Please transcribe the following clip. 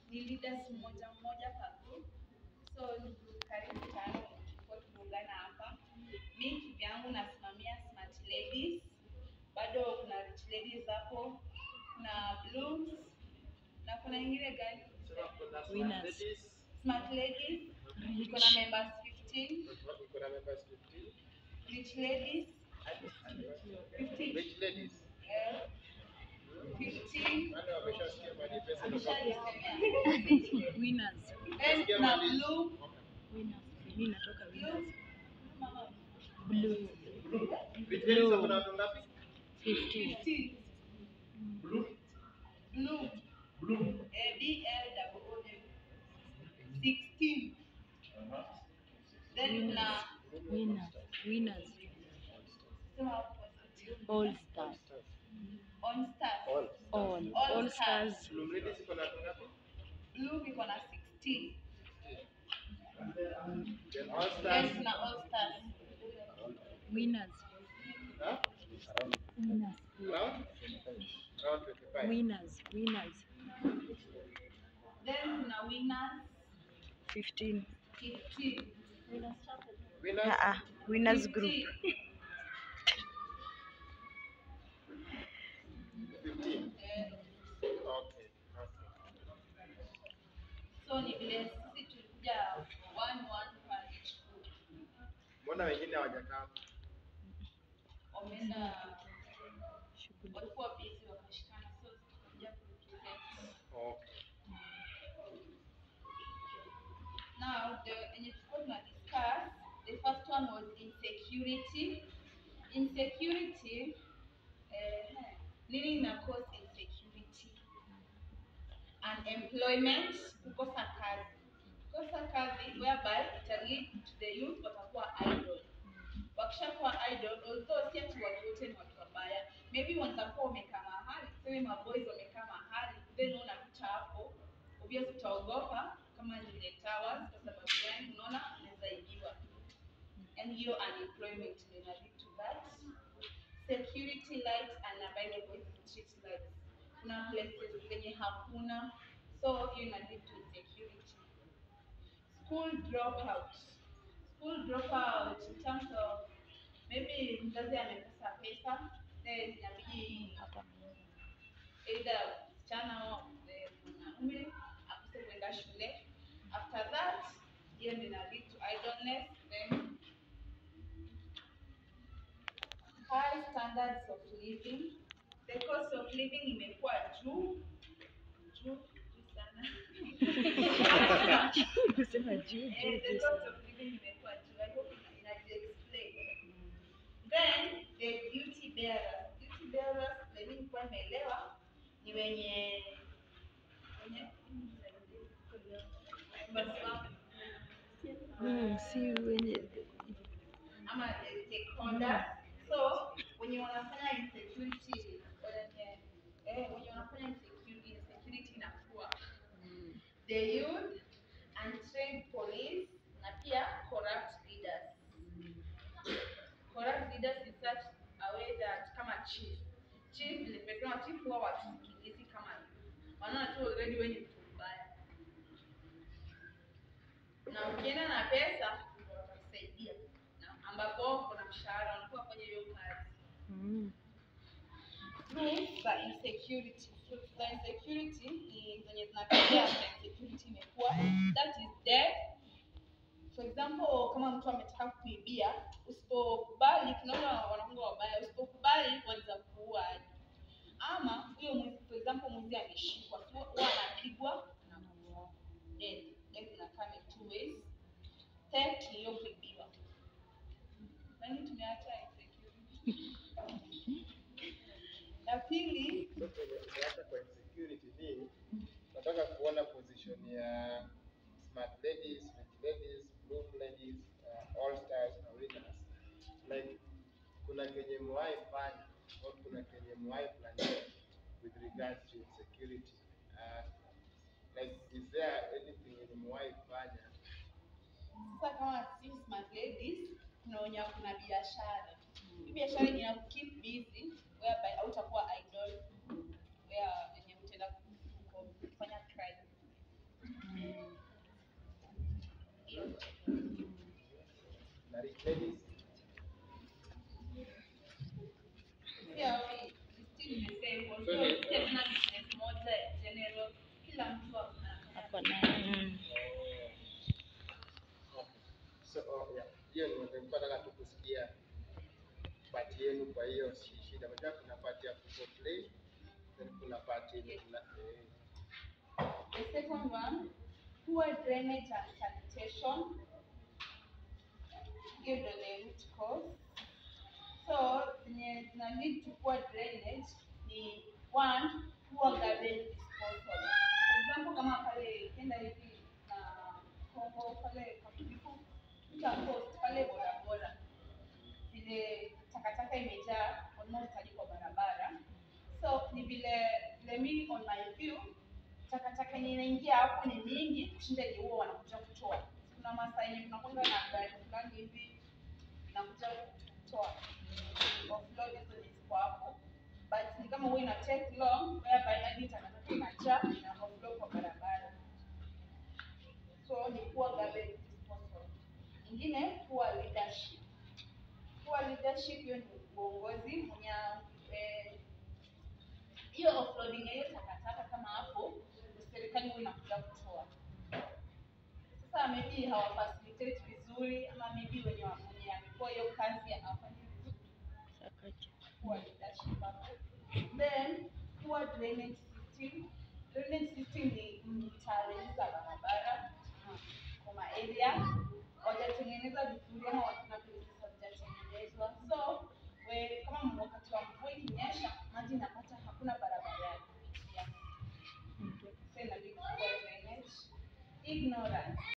ni leaders mmoja mmoja per group. So karibu tano kwa tuungana hapa. Mimi kivyangu nasimamia Smart Ladies. Bado kuna Rich Ladies hapo. Kuna Blooms. Na kuna ingine gani? Winners. Smart Ladies. Kuna members 15. Kuna members 15. Rich Ladies. 15. Rich Ladies. 15. Wale wameshasikia mali pesa ndio. Winners. Then kuna Blue. Winners. Mimi natoka Winners. Blue. Rich Ladies kuna watu ngapi? 15. Blue. Blue. BLOO. 16. Then kuna Winners. All stars. On stars. All stars. Blue Ladies kuna watu ngapi? Blue iko na 16. Then all Then stars. kuna all stars. Winners. Huh? Winners. Around 25. Winners. Then kuna winners 15. 15. Winners. Winners group. 15. Okay. So ni vile sisi tulikuja one per each group. Mbona wengine hawajakaa? Wameenda walikuwa busy wakashikana, so tulikuja kurepresent. Okay. Now the discuss, the first one was insecurity. Insecurity, nini ina cause insecurity? Unemployment, kukosa kazi. Kukosa kazi whereby it lead to the youth watakuwa idle. Wakishakuwa idle, although si ati watu wote ni watu wabaya, maybe watakuwa wamekaa mahali, tuseme maboys wamekaa mahali, then unapita hapo, obviously utaogopa kama ni the towers kwa sababu gani? Unaona unaweza ibiwa. And hiyo unemployment may lead to that. Security lights unavailable street lights. Kuna places zenye hakuna, so hiyo ina lead to insecurity. School dropout. School dropout in terms of maybe mzazi amekosa pesa, then inabidi either msichana au mwanaume akose kwenda shule. After that, hiyo ndio ina lead to idleness. Then high standards of living. The cost of living imekuwa juu sana. Kusema juu. The cost of living imekuwa juu. I hope explain. Then the duty bearers. Duty bearers, mimi kwa nimeelewa ni wenye Si wenye ama stakeholders. So wenye wanafanya insecurity wenye wanafanya insecurity inakuwa the youth, untrained police na pia corrupt leaders. Corrupt leaders in such a way that kama chief nilisema chief huwa wasikilizi kama wanaona tu already wenye mtu mbaya, na ukienda na pesa watakusaidia, ambapo kuna mshahara unakuwa kwenye hiyo kazi. Proof za insecurity. Proof za insecurity ni zenye zinatokea insecurity imekuwa, that is death. For example, kama mtu ametaka kuibia, usipokubali, tunaona wanafunga wabaya, usipokubali wanaweza kuua. Ama huyo mwizi, for example, mwizi ameshikwa, so huwa anapigwa na kuua. Death inakaa in two ways. Theft ni hiyo kuibiwa. Nani tumeacha insecurity? La pili, Tumeacha kwa insecurity ni nataka kuona position ya Smart Ladies, Rich Ladies, Blue Ladies, All Stars na Winners. Like kuna kenye mwai fanya au kuna kenye mwai plan with regards to insecurity. Like is there anything in mwai fanya? sasa kama si Smart Ladies, tunaonya kuna biashara. Hii biashara ina keep busy whereby hautakuwa idle, where yenye utaenda hana business moja general, kila mtu Ako na Okay. So, yeah. Hiyo nilikuwa nataka tu kusikia part yenu kwa hiyo shida. Unajua kuna part ya play, then kuna part yenye kuna The second one, poor drainage and sanitation. Hiyo ndio the root cause. So, zenye zina lead to poor drainage ni one, poor garbage disposal. For example, kama pale kenda hivi na Kongo pale Kakubiku, post pale bodaboda. Vile takataka imejaa almost hadi kwa barabara. So, ni vile mimi on my view, takataka yenye inaingia hapo ni mingi kushinda ile huwa wanakuja kutoa. Kuna masaa yenye tunakwenda na gari fulani hivi inakuja kutoa offload hizo ziko hapo, but ni kama huwa ina take long whereby hadi takataka inajaa na offload kwa barabara. So ni poor garbage disposal. Ingine poor leadership. Poor leadership hiyo ni uongozi mwenye hiyo offloading ya hiyo takataka kama hapo serikali huwa inakuja kutoa. Sasa maybe hawafacilitate vizuri ama maybe wenye amekuwa hiyo kazi hawafanyi vizuri. sakati. Poor leadership hapo. Then poor drainage system. Drainage system ni mitaro za barabara kwa area hawajatengeneza vizuri ama kuna places hazijatengenezwa. So kama wakati wa mvua ikinyesha maji inapata hakuna barabara ya kupitia. So ina lead to poor drainage. Ignorance.